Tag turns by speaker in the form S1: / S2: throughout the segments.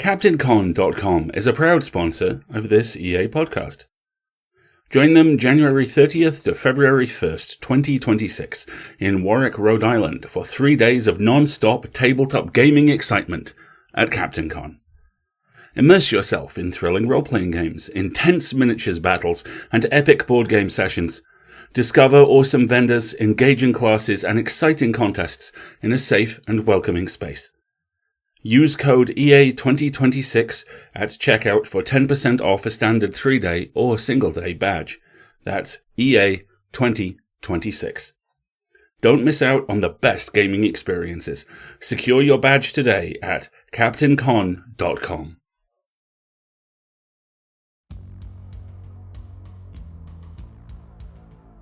S1: CaptainCon.com is a proud sponsor of this EA podcast. Join them January 30th to February 1st, 2026 in Warwick, Rhode Island for 3 days of non-stop tabletop gaming excitement at CaptainCon. Immerse yourself in thrilling role-playing games, intense miniatures battles, and epic board game sessions. Discover awesome vendors, engaging classes, and exciting contests in a safe and welcoming space. Use code EA2026 at checkout for 10% off a standard 3-day or single-day badge. That's EA2026. Don't miss out on the best gaming experiences. Secure your badge today at CaptainCon.com.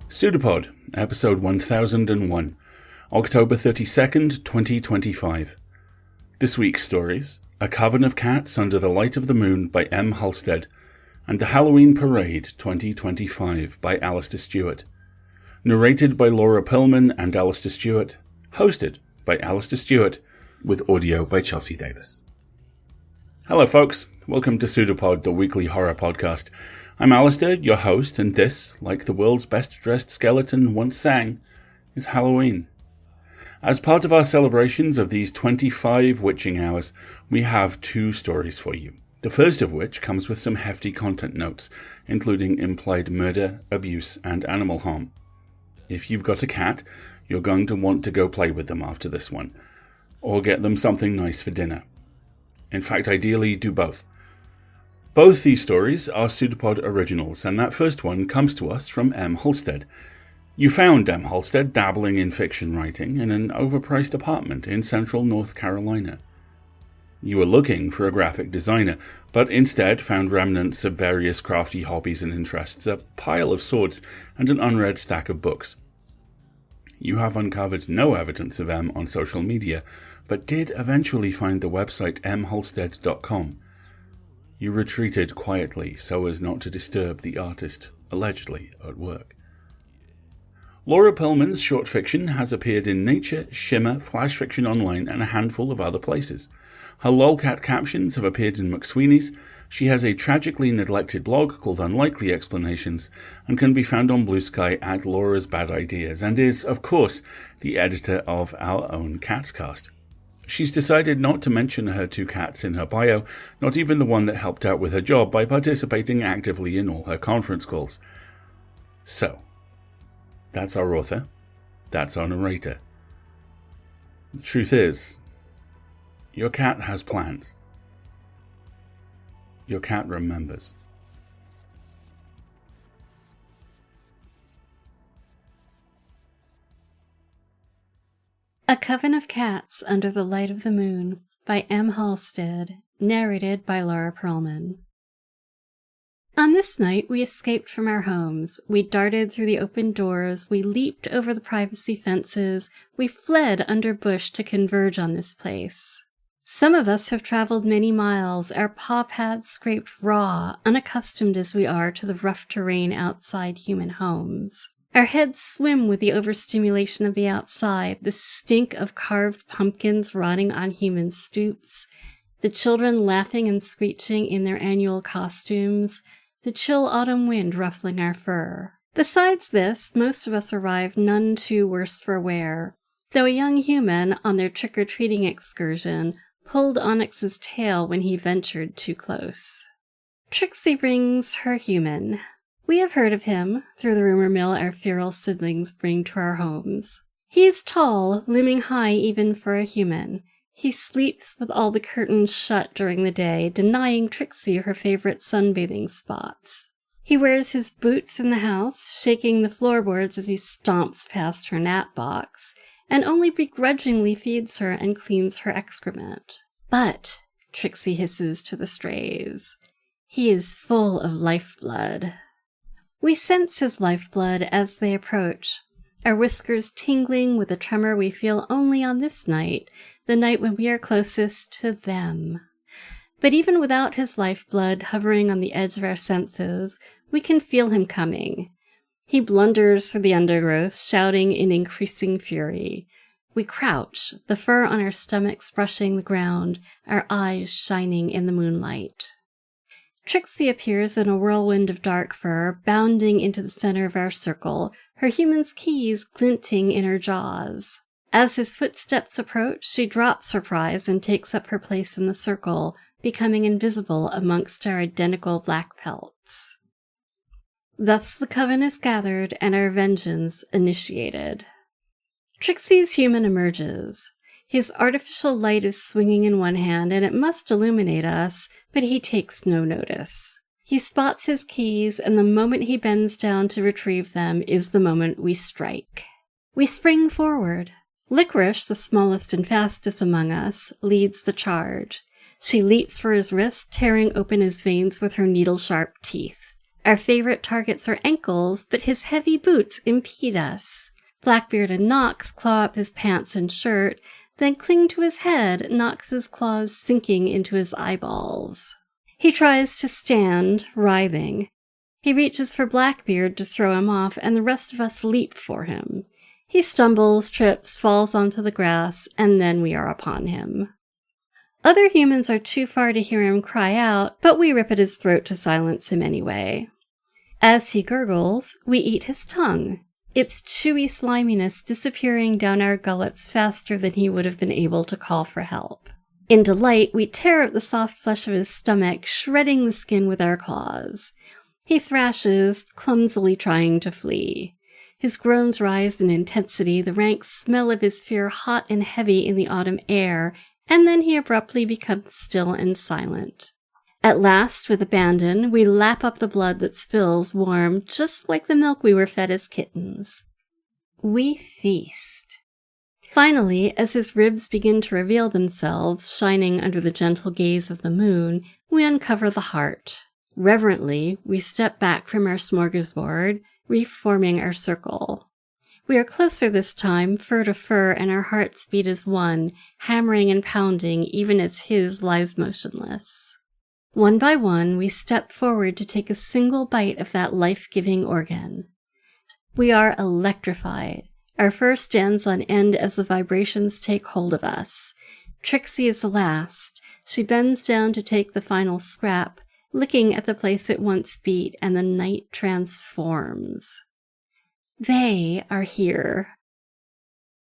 S1: PseudoPod, episode 1001, October 32nd, 2025. This week's stories: A Coven of Cats Under the Light of the Moon by M. Halstead, and The Halloween Parade 2025 by Alistair Stewart. Narrated by Laura Pillman and Alistair Stewart. Hosted by Alistair Stewart, with audio by Chelsea Davis. Hello folks, welcome to PseudoPod, the weekly horror podcast. I'm Alistair, your host, and this, like the world's best-dressed skeleton once sang, is Halloween. As part of our celebrations of these 25 witching hours, we have 2 stories for you. The first of which comes with some hefty content notes, including implied murder, abuse, and animal harm. If you've got a cat, you're going to want to go play with them after this one, or get them something nice for dinner. In fact, ideally, do both. Both these stories are PseudoPod originals, and that first one comes to us from M. Halstead. You found M. Halstead dabbling in fiction writing in an overpriced apartment in central North Carolina. You were looking for a graphic designer, but instead found remnants of various crafty hobbies and interests, a pile of swords, and an unread stack of books. You have uncovered no evidence of M on social media, but did eventually find the website mhalstead.com. You retreated quietly so as not to disturb the artist, allegedly at work. Laura Pillman's short fiction has appeared in Nature, Shimmer, Flash Fiction Online, and a handful of other places. Her lolcat captions have appeared in McSweeney's. She has a tragically neglected blog called Unlikely Explanations, and can be found on Blue Sky at Laura's Bad Ideas, and is, of course, the editor of our own Catscast. She's decided not to mention her 2 cats in her bio, not even the one that helped out with her job by participating actively in all her conference calls. So, that's our author. That's our narrator. The truth is, your cat has plans. Your cat remembers.
S2: A Coven of Cats Under the Light of the Moon by M. Halstead, narrated by Laura Perlman. On this night, we escaped from our homes. We darted through the open doors. We leaped over the privacy fences. We fled under bush to converge on this place. Some of us have traveled many miles, our paw pads scraped raw, unaccustomed as we are to the rough terrain outside human homes. Our heads swim with the overstimulation of the outside, the stink of carved pumpkins rotting on human stoops, the children laughing and screeching in their annual costumes, the chill autumn wind ruffling our fur. Besides this, most of us arrived none too worse for wear, though a young human on their trick-or-treating excursion pulled Onyx's tail when he ventured too close. Trixie brings her human. We have heard of him through the rumor mill our feral siblings bring to our homes. He is tall, looming high even for a human. He sleeps with all the curtains shut during the day, denying Trixie her favorite sunbathing spots. He wears his boots in the house, shaking the floorboards as he stomps past her nap box, and only begrudgingly feeds her and cleans her excrement. But, Trixie hisses to the strays, he is full of lifeblood. We sense his lifeblood as they approach, our whiskers tingling with a tremor we feel only on this night, the night when we are closest to them. But even without his lifeblood hovering on the edge of our senses, we can feel him coming. He blunders through the undergrowth, shouting in increasing fury. We crouch, the fur on our stomachs brushing the ground, our eyes shining in the moonlight. Trixie appears in a whirlwind of dark fur, bounding into the center of our circle, her human's keys glinting in her jaws. As his footsteps approach, she drops her prize and takes up her place in the circle, becoming invisible amongst our identical black pelts. Thus the Coven is gathered and our vengeance initiated. Trixie's human emerges. His artificial light is swinging in one hand, and it must illuminate us, but he takes no notice. He spots his keys, and the moment he bends down to retrieve them is the moment we strike. We spring forward. Licorice, the smallest and fastest among us, leads the charge. She leaps for his wrist, tearing open his veins with her needle-sharp teeth. Our favorite targets are ankles, but his heavy boots impede us. Blackbeard and Knox claw up his pants and shirt, then cling to his head, Knox's claws sinking into his eyeballs. He tries to stand, writhing. He reaches for Blackbeard to throw him off, and the rest of us leap for him. He stumbles, trips, falls onto the grass, and then we are upon him. Other humans are too far to hear him cry out, but we rip at his throat to silence him anyway. As he gurgles, we eat his tongue, its chewy sliminess disappearing down our gullets faster than he would have been able to call for help. In delight, we tear at the soft flesh of his stomach, shredding the skin with our claws. He thrashes, clumsily trying to flee. His groans rise in intensity, the rank smell of his fear hot and heavy in the autumn air, and then he abruptly becomes still and silent. At last, with abandon, we lap up the blood that spills warm, just like the milk we were fed as kittens. We feast. Finally, as his ribs begin to reveal themselves, shining under the gentle gaze of the moon, we uncover the heart. Reverently, we step back from our smorgasbord, reforming our circle. We are closer this time, fur to fur, and our hearts beat as one, hammering and pounding even as his lies motionless. One by one, we step forward to take a single bite of that life-giving organ. We are electrified. Our fur stands on end as the vibrations take hold of us. Trixie is the last. She bends down to take the final scrap, licking at the place it once beat, and the night transforms. They are here.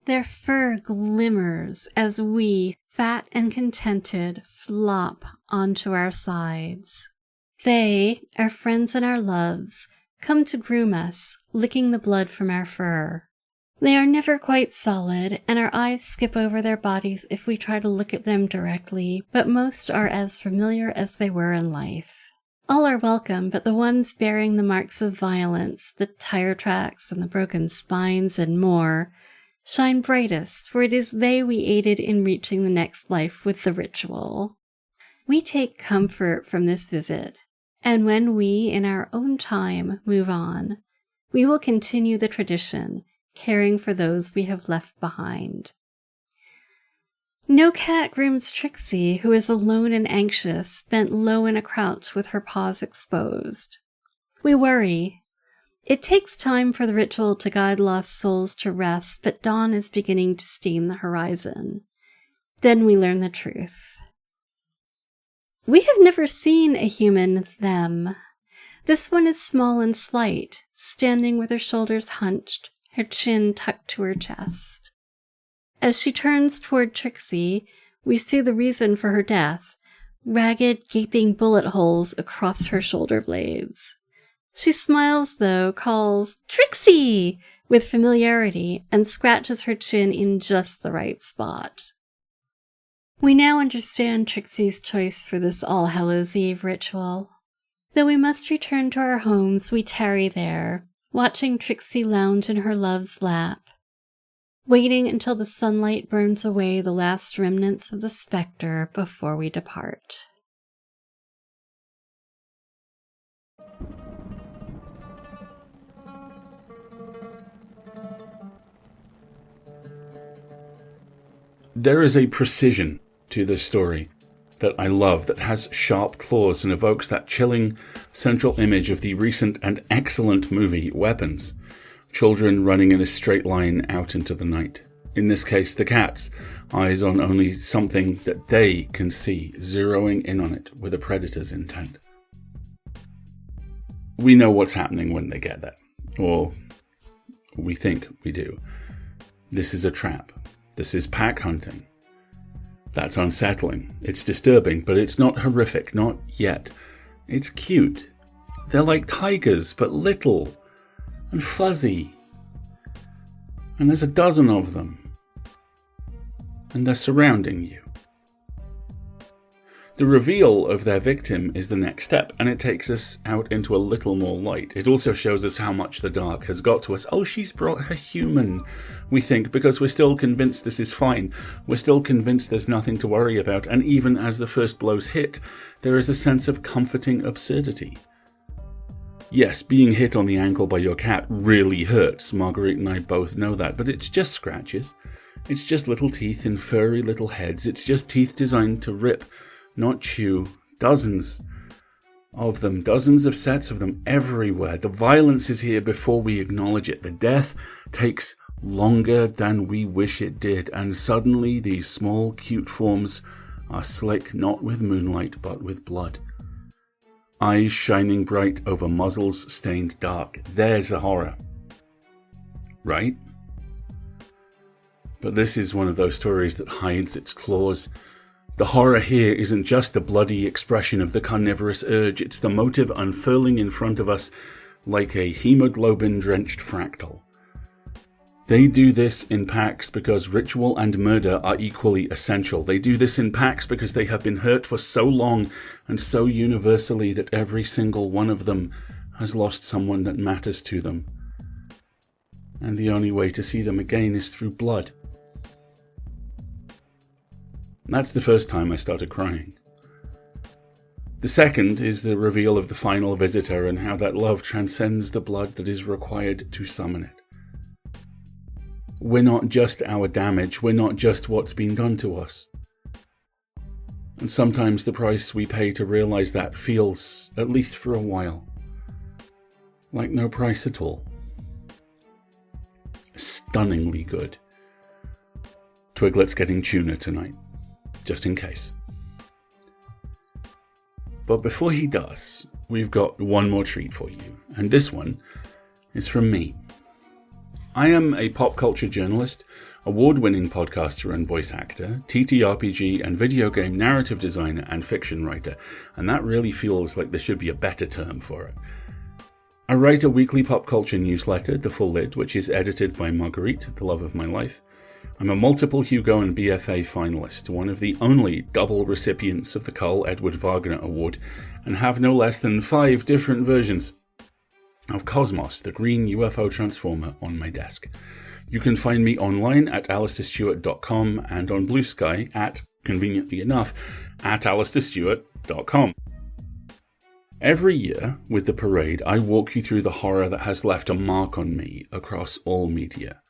S2: Their fur glimmers as we, fat and contented, flop onto our sides. They, our friends and our loves, come to groom us, licking the blood from our fur. They are never quite solid, and our eyes skip over their bodies if we try to look at them directly, but most are as familiar as they were in life. All are welcome, but the ones bearing the marks of violence, the tire tracks and the broken spines and more, shine brightest, for it is they we aided in reaching the next life with the ritual. We take comfort from this visit, and when we, in our own time, move on, we will continue the tradition, caring for those we have left behind. No cat grooms Trixie, who is alone and anxious, bent low in a crouch with her paws exposed. We worry. It takes time for the ritual to guide lost souls to rest, but dawn is beginning to stain the horizon. Then we learn the truth. We have never seen a human them. This one is small and slight, standing with her shoulders hunched, her chin tucked to her chest. As she turns toward Trixie, we see the reason for her death, ragged, gaping bullet holes across her shoulder blades. She smiles, though, calls, "Trixie!" with familiarity, and scratches her chin in just the right spot. We now understand Trixie's choice for this All Hallows' Eve ritual. Though we must return to our homes, we tarry there, watching Trixie lounge in her love's lap, waiting until the sunlight burns away the last remnants of the spectre before we depart.
S1: There is a precision to this story that I love, that has sharp claws and evokes that chilling central image of the recent and excellent movie Weapons. Children running in a straight line out into the night. In this case, the cat's eyes on only something that they can see, zeroing in on it with a predator's intent. We know what's happening when they get there, or we think we do. This is a trap. This is pack hunting. That's unsettling. It's disturbing, but it's not horrific, not yet. It's cute. They're like tigers, but little and fuzzy. And there's a dozen of them. And they're surrounding you. The reveal of their victim is the next step, and it takes us out into a little more light. It also shows us how much the dark has got to us. Oh, she's brought her human, we think, because we're still convinced this is fine. We're still convinced there's nothing to worry about, and even as the first blows hit, there is a sense of comforting absurdity. Yes, being hit on the ankle by your cat really hurts. Marguerite and I both know that, but it's just scratches. It's just little teeth in furry little heads. It's just teeth designed to rip, not chew. Dozens of them, dozens of sets of them everywhere. The violence is here before we acknowledge it. The death takes longer than we wish it did, and suddenly these small, cute forms are slick not with moonlight but with blood. Eyes shining bright over muzzles stained dark. There's a horror. Right? But this is one of those stories that hides its claws. The horror here isn't just the bloody expression of the carnivorous urge, it's the motive unfurling in front of us like a hemoglobin-drenched fractal. They do this in packs because ritual and murder are equally essential. They do this in packs because they have been hurt for so long and so universally that every single one of them has lost someone that matters to them. And the only way to see them again is through blood. That's the first time I started crying. The second is the reveal of the final visitor and how that love transcends the blood that is required to summon it. We're not just our damage, we're not just what's been done to us. And sometimes the price we pay to realize that feels, at least for a while, like no price at all. Stunningly good. Twiglet's getting tuna tonight, just in case. But before he does, we've got one more treat for you, and this one is from me. I am a pop culture journalist, award-winning podcaster and voice actor, TTRPG and video game narrative designer and fiction writer, and that really feels like there should be a better term for it. I write a weekly pop culture newsletter, The Full Lid, which is edited by Marguerite, the love of my life. I'm a multiple Hugo and BFA finalist, one of the only double recipients of the Carl Edward Wagner Award, and have no less than 5 different versions of Cosmos, the green UFO transformer, on my desk. You can find me online at alistairstewart.com and on Blue Sky at, conveniently enough, at alistairstewart.com. Every year, with the parade, I walk you through the horror that has left a mark on me across all media.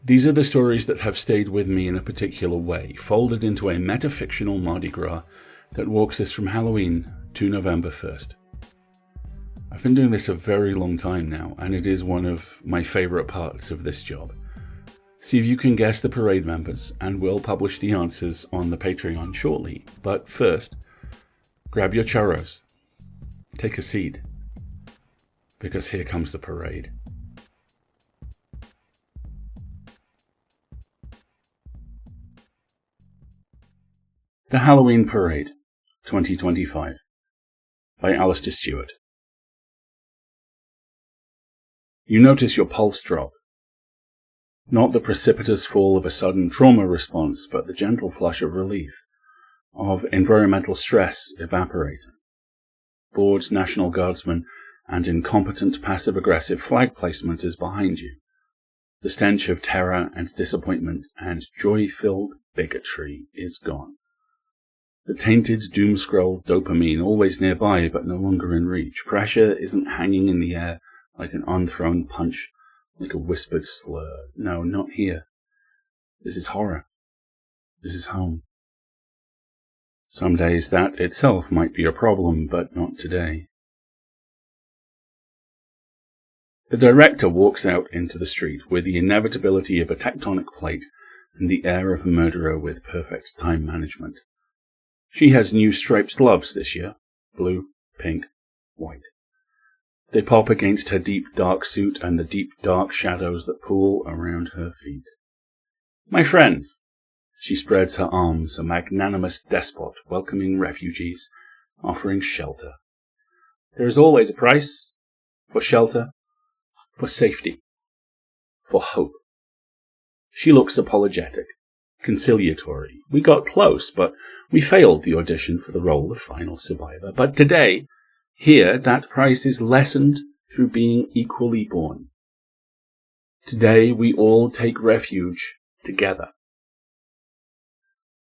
S1: These are the stories that have stayed with me in a particular way, folded into a metafictional Mardi Gras that walks us from Halloween to November 1st. I've been doing this a very long time now, and it is one of my favourite parts of this job. See if you can guess the parade members, and we'll publish the answers on the Patreon shortly. But first, grab your churros, take a seat, because here comes the parade. The Halloween Parade, 2025, by Alistair Stewart. You notice your pulse drop. Not the precipitous fall of a sudden trauma response, but the gentle flush of relief, of environmental stress evaporating. Bored National Guardsmen and incompetent passive-aggressive flag placement is behind you. The stench of terror and disappointment and joy-filled bigotry is gone. The tainted doom-scroll dopamine always nearby but no longer in reach. Pressure isn't hanging in the air like an unthrown punch, like a whispered slur. No, not here. This is horror. This is home. Some days that itself might be a problem, but not today. The director walks out into the street with the inevitability of a tectonic plate and the air of a murderer with perfect time management. She has new striped gloves this year, blue, pink, white. They pop against her deep dark suit and the deep dark shadows that pool around her feet. My friends! She spreads her arms, a magnanimous despot welcoming refugees, offering shelter. There is always a price for shelter, for safety, for hope. She looks apologetic, conciliatory. We got close, but we failed the audition for the role of final survivor. But today, here, that price is lessened through being equally born. Today, we all take refuge together.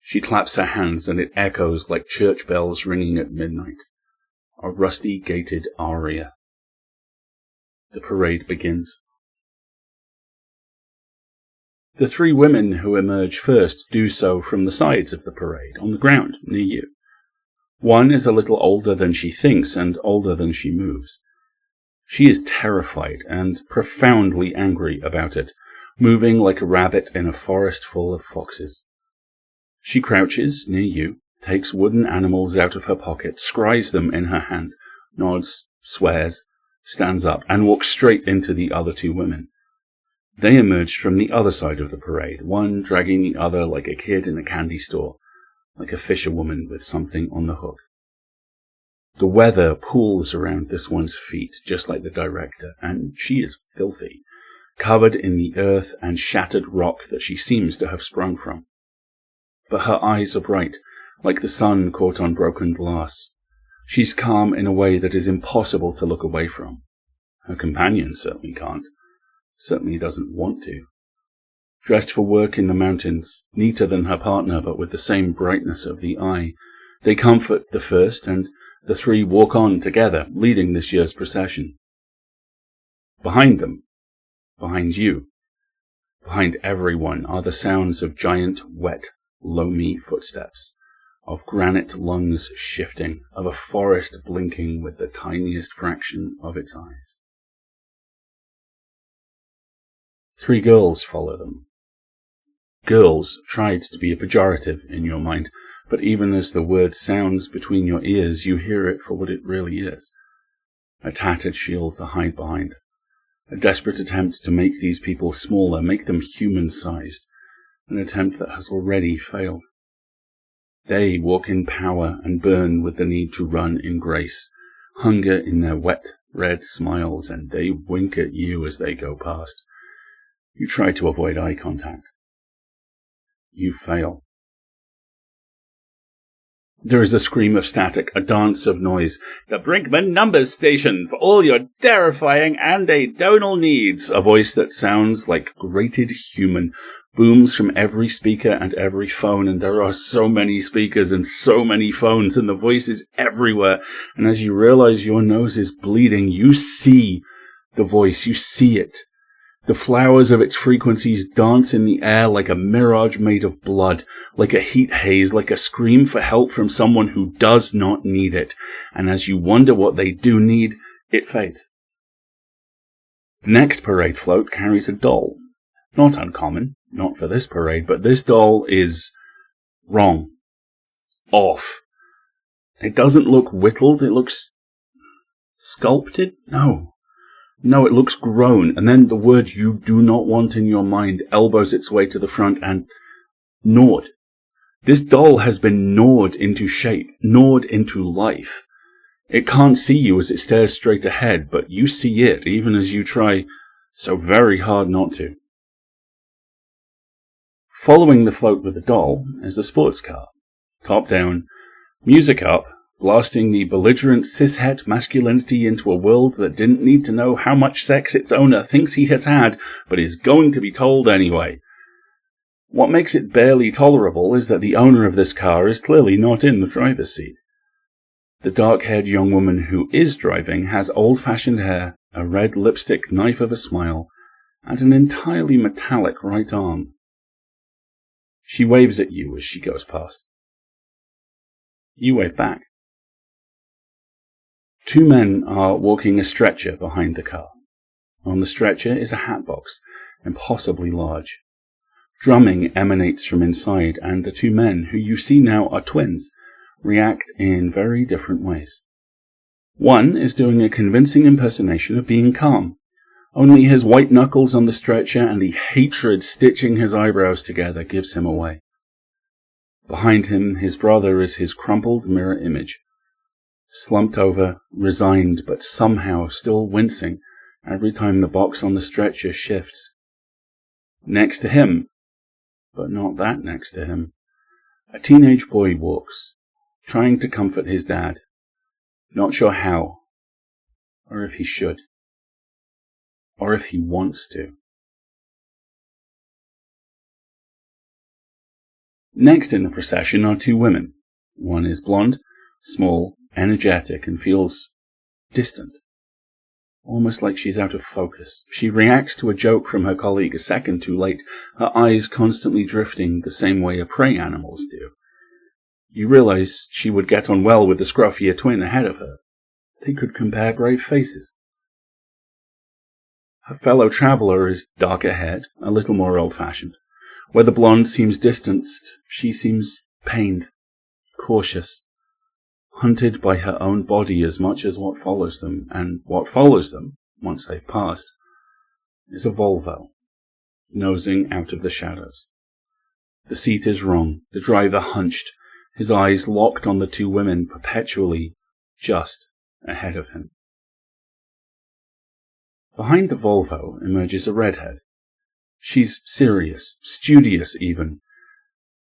S1: She claps her hands and it echoes like church bells ringing at midnight. A rusty gated aria. The parade begins. The three women who emerge first do so from the sides of the parade, on the ground near you. One is a little older than she thinks and older than she moves. She is terrified and profoundly angry about it, moving like a rabbit in a forest full of foxes. She crouches near you, takes wooden animals out of her pocket, scries them in her hand, nods, swears, stands up, and walks straight into the other two women. They emerged from the other side of the parade, one dragging the other like a kid in a candy store, like a fisherwoman with something on the hook. The weather pools around this one's feet, just like the director, and she is filthy, covered in the earth and shattered rock that she seems to have sprung from. But her eyes are bright, like the sun caught on broken glass. She's calm in a way that is impossible to look away from. Her companion certainly can't. Certainly doesn't want to. Dressed for work in the mountains, neater than her partner but with the same brightness of the eye, they comfort the first, and the three walk on together, leading this year's procession. Behind them, behind you, behind everyone are the sounds of giant, wet, loamy footsteps, of granite lungs shifting, of a forest blinking with the tiniest fraction of its eyes. 3 girls follow them. Girls tried to be a pejorative in your mind, but even as the word sounds between your ears, you hear it for what it really is. A tattered shield to hide behind. A desperate attempt to make these people smaller, make them human-sized. An attempt that has already failed. They walk in power and burn with the need to run in grace, hunger in their wet, red smiles, and they wink at you as they go past. You try to avoid eye contact. You fail. There is a scream of static, a dance of noise. The Brinkman Numbers Station for all your terrifying and anedonal needs. A voice that sounds like grated human booms from every speaker and every phone, and there are so many speakers and so many phones, and the voice is everywhere. And as you realize your nose is bleeding, you see the voice, you see it. The flowers of its frequencies dance in the air like a mirage made of blood, like a heat haze, like a scream for help from someone who does not need it. And as you wonder what they do need, it fades. The next parade float carries a doll. Not uncommon, not for this parade, but this doll is wrong. Off. It doesn't look whittled, it looks sculpted? No, it looks grown, and then the word you do not want in your mind elbows its way to the front and gnawed. This doll has been gnawed into shape, gnawed into life. It can't see you as it stares straight ahead, but you see it even as you try so very hard not to. Following the float with the doll is a sports car, top down, music up, blasting the belligerent cishet masculinity into a world that didn't need to know how much sex its owner thinks he has had, but is going to be told anyway. What makes it barely tolerable is that the owner of this car is clearly not in the driver's seat. The dark-haired young woman who is driving has old-fashioned hair, a red lipstick knife of a smile, and an entirely metallic right arm. She waves at you as she goes past. You wave back. 2 men are walking a stretcher behind the car. On the stretcher is a hat box, impossibly large. Drumming emanates from inside, and the two men, who you see now are twins, react in very different ways. One is doing a convincing impersonation of being calm. Only his white knuckles on the stretcher and the hatred stitching his eyebrows together gives him away. Behind him, his brother is his crumpled mirror image, slumped over, resigned, but somehow still wincing every time the box on the stretcher shifts. Next to him, but not that next to him, a teenage boy walks, trying to comfort his dad, not sure how, or if he should, or if he wants to. Next in the procession are two women. One is blonde, small, energetic, and feels distant, almost like she's out of focus. She reacts to a joke from her colleague a second too late, her eyes constantly drifting the same way a prey animal's do. You realize she would get on well with the scruffier twin ahead of her. They could compare brave faces. Her fellow traveller is darker-haired, a little more old-fashioned. Where the blonde seems distanced, she seems pained, cautious, hunted by her own body as much as what follows them, and what follows them, once they've passed, is a Volvo, nosing out of the shadows. The seat is wrong, the driver hunched, his eyes locked on the two women perpetually just ahead of him. Behind the Volvo emerges a redhead. She's serious, studious even,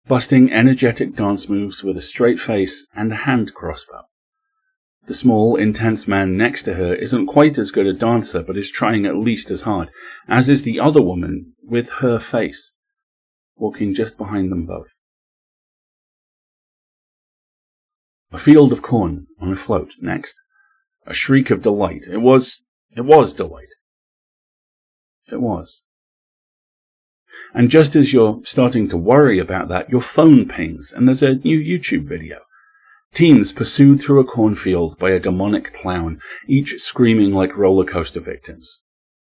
S1: busting energetic dance moves with a straight face and a hand crossbow. The small, intense man next to her isn't quite as good a dancer, but is trying at least as hard, as is the other woman with her face, walking just behind them both. A field of corn on a float next. A shriek of delight. It was delight. It was. And just as you're starting to worry about that, your phone pings and there's a new YouTube video. Teens pursued through a cornfield by a demonic clown, each screaming like roller coaster victims.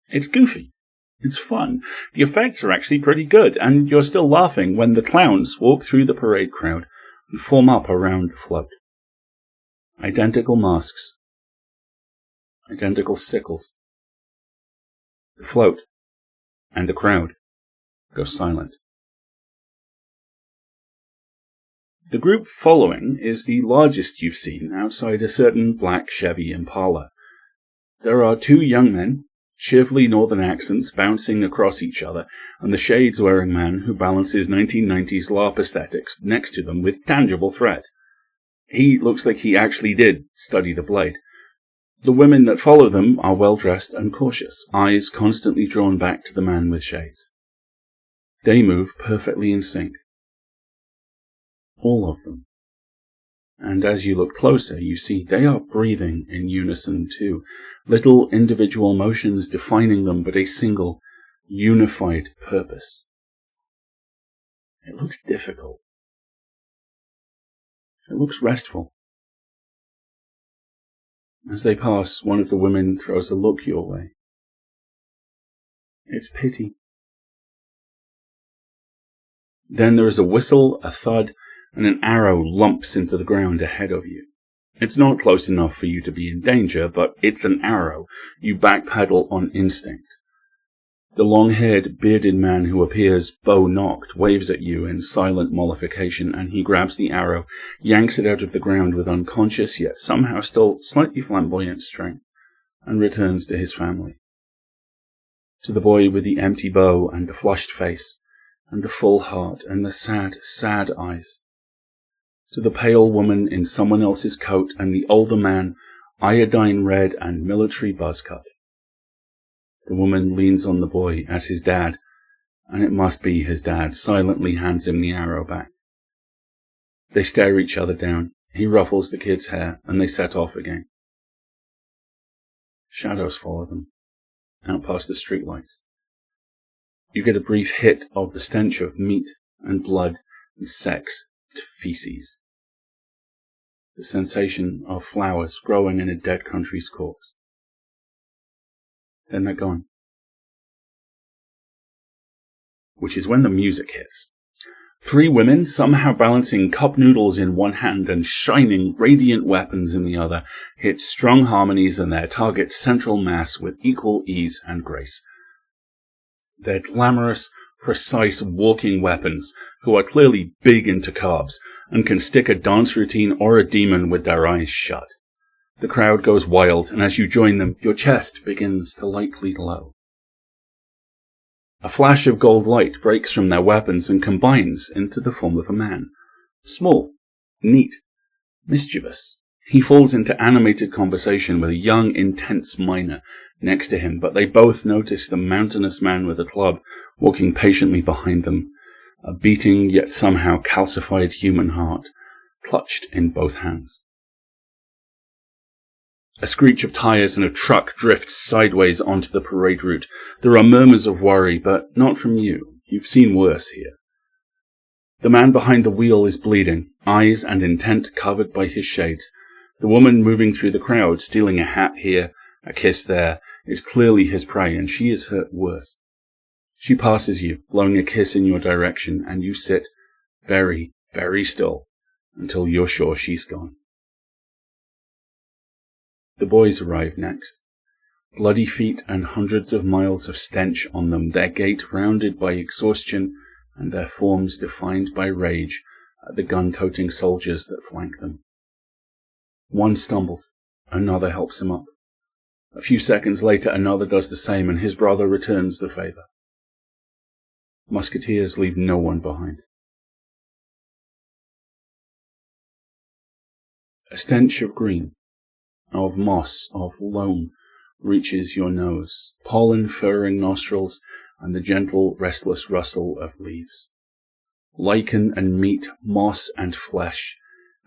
S1: It's goofy. It's fun. The effects are actually pretty good, and you're still laughing when the clowns walk through the parade crowd and form up around the float. Identical masks. Identical sickles. The float and the crowd go silent. The group following is the largest you've seen outside a certain black Chevy Impala. There are two young men, cheerfully northern accents bouncing across each other, and the shades-wearing man who balances 1990s LARP aesthetics next to them with tangible threat. He looks like he actually did study the blade. The women that follow them are well-dressed and cautious, eyes constantly drawn back to the man with shades. They move perfectly in sync. All of them. And as you look closer, you see they are breathing in unison too, little individual motions defining them, but a single, unified purpose. It looks difficult. It looks restful. As they pass, one of the women throws a look your way. It's pity. Then there is a whistle, a thud, and an arrow lumps into the ground ahead of you. It's not close enough for you to be in danger, but it's an arrow. You backpedal on instinct. The long-haired, bearded man who appears bow-knocked waves at you in silent mollification, and he grabs the arrow, yanks it out of the ground with unconscious yet somehow still slightly flamboyant strength, and returns to his family. To the boy with the empty bow and the flushed face, and the full heart and the sad, sad eyes. To the pale woman in someone else's coat and the older man, iodine red and military buzz cut. The woman leans on the boy as his dad, and it must be his dad, silently hands him the arrow back. They stare each other down. He ruffles the kid's hair, and they set off again. Shadows follow them, out past the streetlights. You get a brief hit of the stench of meat and blood and sex and feces. The sensation of flowers growing in a dead country's corpse. Then they're gone. which is when the music hits. 3 women, somehow balancing cup noodles in one hand and shining, radiant weapons in the other, hit strong harmonies in their target's central mass with equal ease and grace. They're glamorous, precise walking weapons who are clearly big into carbs and can stick a dance routine or a demon with their eyes shut. The crowd goes wild, and as you join them, your chest begins to lightly glow. A flash of gold light breaks from their weapons and combines into the form of a man. Small, neat, mischievous. He falls into animated conversation with a young, intense miner next to him, but they both notice the mountainous man with a club walking patiently behind them, a beating yet somehow calcified human heart, clutched in both hands. A screech of tires and a truck drifts sideways onto the parade route. There are murmurs of worry, but not from you. You've seen worse here. The man behind the wheel is bleeding, eyes and intent covered by his shades. The woman moving through the crowd, stealing a hat here, a kiss there, is clearly his prey, and she is hurt worse. She passes you, blowing a kiss in your direction, and you sit very, very still until you're sure she's gone. The boys arrive next. Bloody feet and hundreds of miles of stench on them, their gait rounded by exhaustion and their forms defined by rage at the gun-toting soldiers that flank them. One stumbles, another helps him up. A few seconds later another does the same, and his brother returns the favour. Musketeers leave no one behind. A stench of green, of moss, of loam, reaches your nose, pollen furring nostrils, and the gentle, restless rustle of leaves. Lichen and meat, moss and flesh,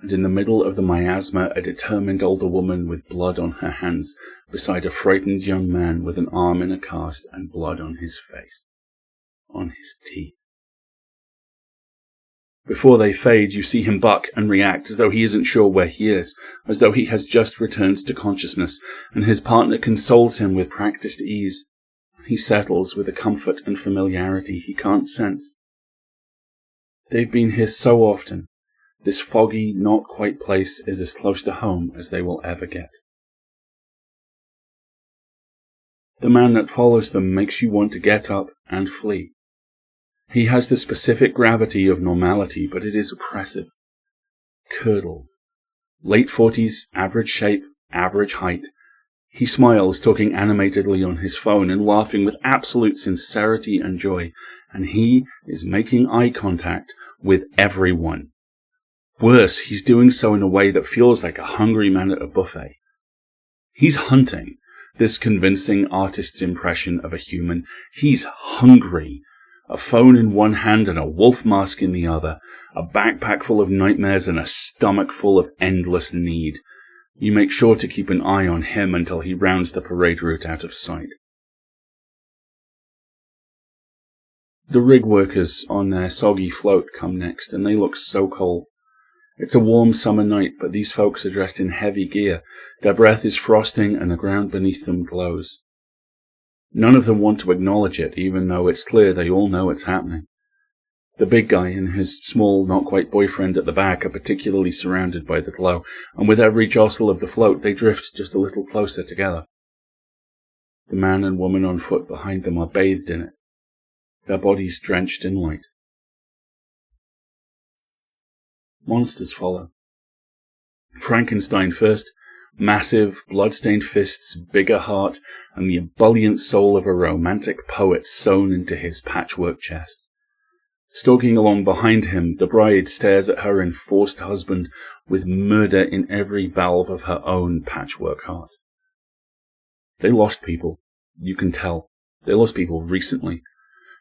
S1: and in the middle of the miasma a determined older woman with blood on her hands, beside a frightened young man with an arm in a cast and blood on his face, on his teeth. Before they fade, you see him buck and react as though he isn't sure where he is, as though he has just returned to consciousness, and his partner consoles him with practiced ease. He settles with a comfort and familiarity he can't sense. They've been here so often. This foggy, not-quite place is as close to home as they will ever get. The man that follows them makes you want to get up and flee. He has the specific gravity of normality, but it is oppressive. Curdled. Late 40s, average shape, average height. He smiles, talking animatedly on his phone and laughing with absolute sincerity and joy, and he is making eye contact with everyone. Worse, he's doing so in a way that feels like a hungry man at a buffet. He's hunting, this convincing artist's impression of a human. He's hungry. A phone in one hand and a wolf mask in the other, a backpack full of nightmares and a stomach full of endless need. You make sure to keep an eye on him until he rounds the parade route out of sight. The rig workers on their soggy float come next, and they look so cold. It's a warm summer night, but these folks are dressed in heavy gear. Their breath is frosting and the ground beneath them glows. None of them want to acknowledge it, even though it's clear they all know it's happening. The big guy and his small, not-quite-boyfriend at the back are particularly surrounded by the glow, and with every jostle of the float they drift just a little closer together. The man and woman on foot behind them are bathed in it, their bodies drenched in light. Monsters follow. Frankenstein first, massive, blood-stained fists, bigger heart, and the ebullient soul of a romantic poet sewn into his patchwork chest. Stalking along behind him, the bride stares at her enforced husband with murder in every valve of her own patchwork heart. They lost people. You can tell. They lost people recently.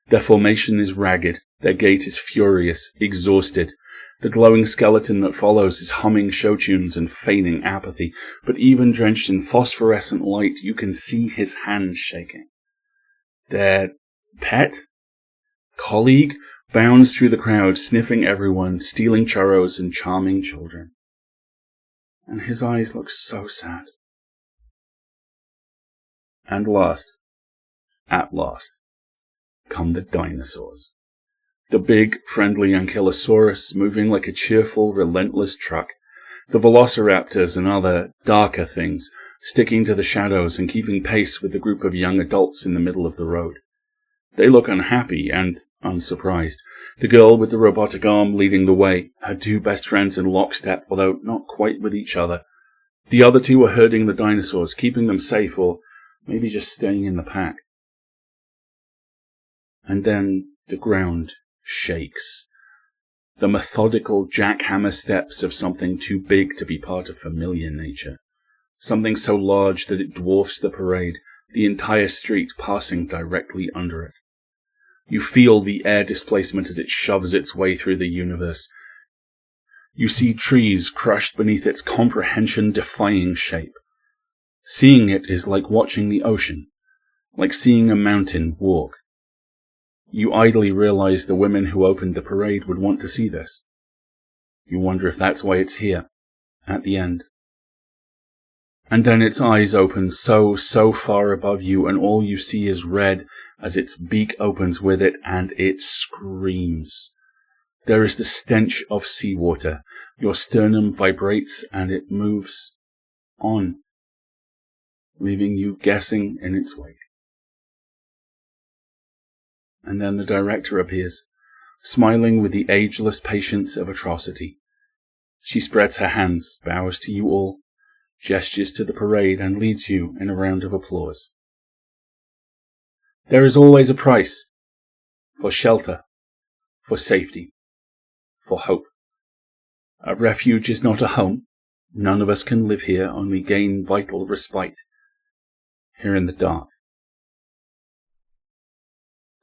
S1: Their formation is ragged. Their gait is furious, exhausted. The glowing skeleton that follows is humming show tunes and feigning apathy, but even drenched in phosphorescent light, you can see his hands shaking. Their pet? Colleague? Bounds through the crowd, sniffing everyone, stealing churros and charming children. And his eyes look so sad. And at last, come the dinosaurs. The big, friendly Ankylosaurus moving like a cheerful, relentless truck. The velociraptors and other darker things sticking to the shadows and keeping pace with the group of young adults in the middle of the road. They look unhappy and unsurprised. The girl with the robotic arm leading the way, her two best friends in lockstep, although not quite with each other. The other two are herding the dinosaurs, keeping them safe, or maybe just staying in the pack. And then the ground shakes. The methodical jackhammer steps of something too big to be part of familiar nature. Something so large that it dwarfs the parade, the entire street passing directly under it. You feel the air displacement as it shoves its way through the universe. You see trees crushed beneath its comprehension-defying shape. Seeing it is like watching the ocean, like seeing a mountain walk. You idly realize the women who opened the parade would want to see this. You wonder if that's why it's here, at the end. And then its eyes open so far above you, and all you see is red as its beak opens with it, and it screams. There is the stench of seawater. Your sternum vibrates, and it moves on, leaving you guessing in its wake. And then the director appears, smiling with the ageless patience of atrocity. She spreads her hands, bows to you all, gestures to the parade, and leads you in a round of applause. There is always a price for shelter, for safety, for hope. A refuge is not a home. None of us can live here, only gain vital respite. Here in the dark.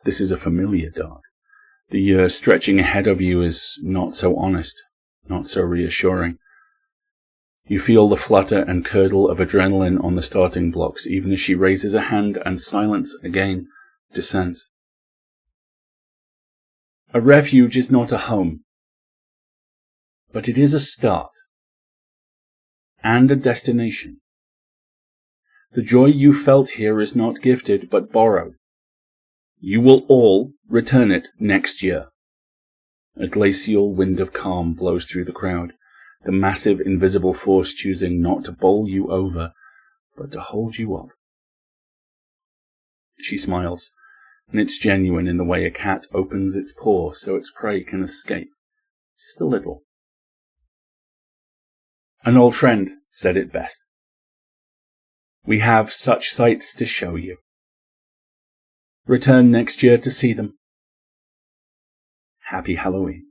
S1: This is a familiar dark. The year stretching ahead of you is not so honest, not so reassuring. You feel the flutter and curdle of adrenaline on the starting blocks, even as she raises a hand and silence again descends. A refuge is not a home, but it is a start and a destination. The joy you felt here is not gifted, but borrowed. You will all return it next year. A glacial wind of calm blows through the crowd, the massive invisible force choosing not to bowl you over, but to hold you up. She smiles, and it's genuine in the way a cat opens its paw so its prey can escape. Just a little. An old friend said it best. We have such sights to show you. Return next year to see them. Happy Halloween.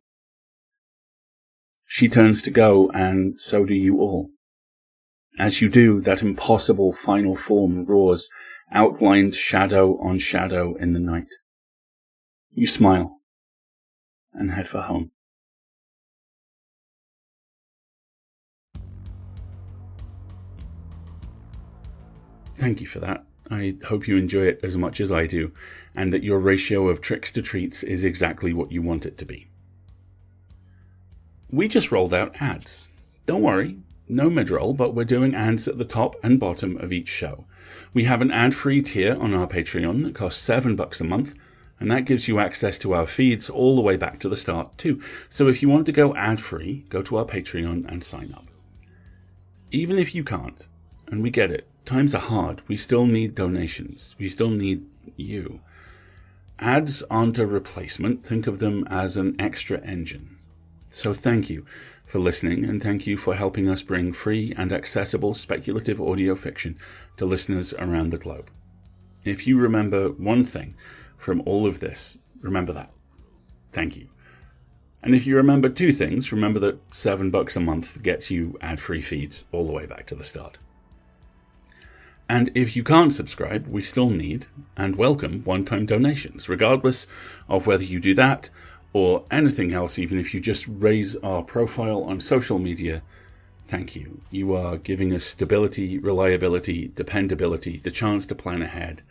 S1: She turns to go, and so do you all. As you do, that impossible final form roars, outlined shadow on shadow in the night. You smile and head for home. Thank you for that. I hope you enjoy it as much as I do, and that your ratio of tricks to treats is exactly what you want it to be. We just rolled out ads. Don't worry, no mid-roll, but we're doing ads at the top and bottom of each show. We have an ad-free tier on our Patreon that costs $7 a month, and that gives you access to our feeds all the way back to the start too. So if you want to go ad-free, go to our Patreon and sign up. Even if you can't, and we get it, times are hard, we still need donations, we still need you. Ads aren't a replacement, think of them as an extra engine. So thank you for listening, and thank you for helping us bring free and accessible speculative audio fiction to listeners around the globe. If you remember one thing from all of this, remember that. Thank you. And if you remember two things, remember that $7 a month gets you ad-free feeds all the way back to the start. And if you can't subscribe, we still need and welcome one-time donations, regardless of whether you do that or anything else, even if you just raise our profile on social media. Thank you. You are giving us stability, reliability, dependability, the chance to plan ahead,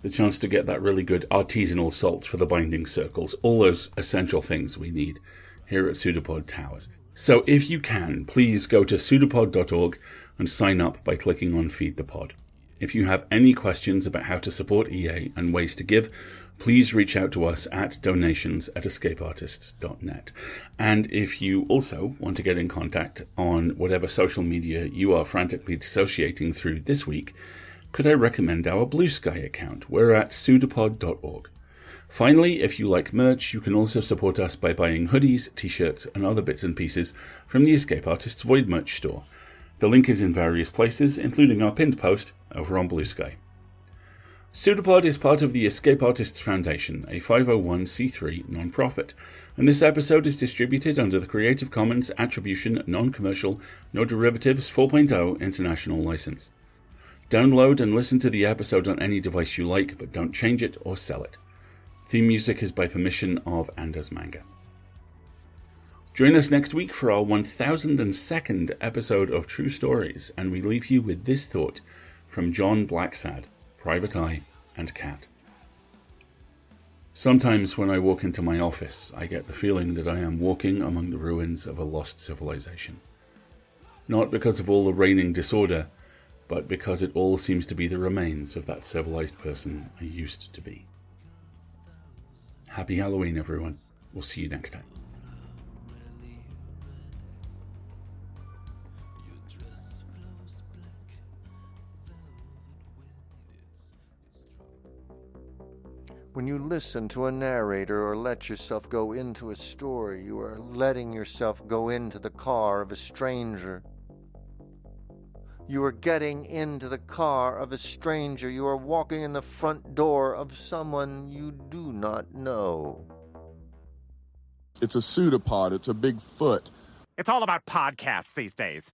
S1: the chance to get that really good artisanal salt for the binding circles, all those essential things we need here at PseudoPod Towers. So if you can, please go to pseudopod.org and sign up by clicking on Feed the Pod. If you have any questions about how to support EA and ways to give, please reach out to us at donations@escapeartists.net. And if you also want to get in contact on whatever social media you are frantically dissociating through this week, could I recommend our Blue Sky account? We're at PseudoPod.org. Finally, if you like merch, you can also support us by buying hoodies, t-shirts, and other bits and pieces from the Escape Artists Void merch store. The link is in various places, including our pinned post over on Blue Sky. PseudoPod is part of the Escape Artists Foundation, a 501c3 non-profit, and this episode is distributed under the Creative Commons Attribution Non-Commercial No Derivatives 4.0 International License. Download and listen to the episode on any device you like, but don't change it or sell it. Theme music is by permission of Anders Manga. Join us next week for our 1002nd episode of True Stories, and we leave you with this thought from John Blacksad, Private Eye, and Cat. Sometimes when I walk into my office, I get the feeling that I am walking among the ruins of a lost civilization. Not because of all the reigning disorder, but because it all seems to be the remains of that civilized person I used to be. Happy Halloween, everyone. We'll see you next time.
S3: When you listen to a narrator or let yourself go into a story, you are letting yourself go into the car of a stranger. You are getting into the car of a stranger. You are walking in the front door of someone you do not know.
S4: It's a pseudopod. It's a big foot.
S5: It's all about podcasts these days.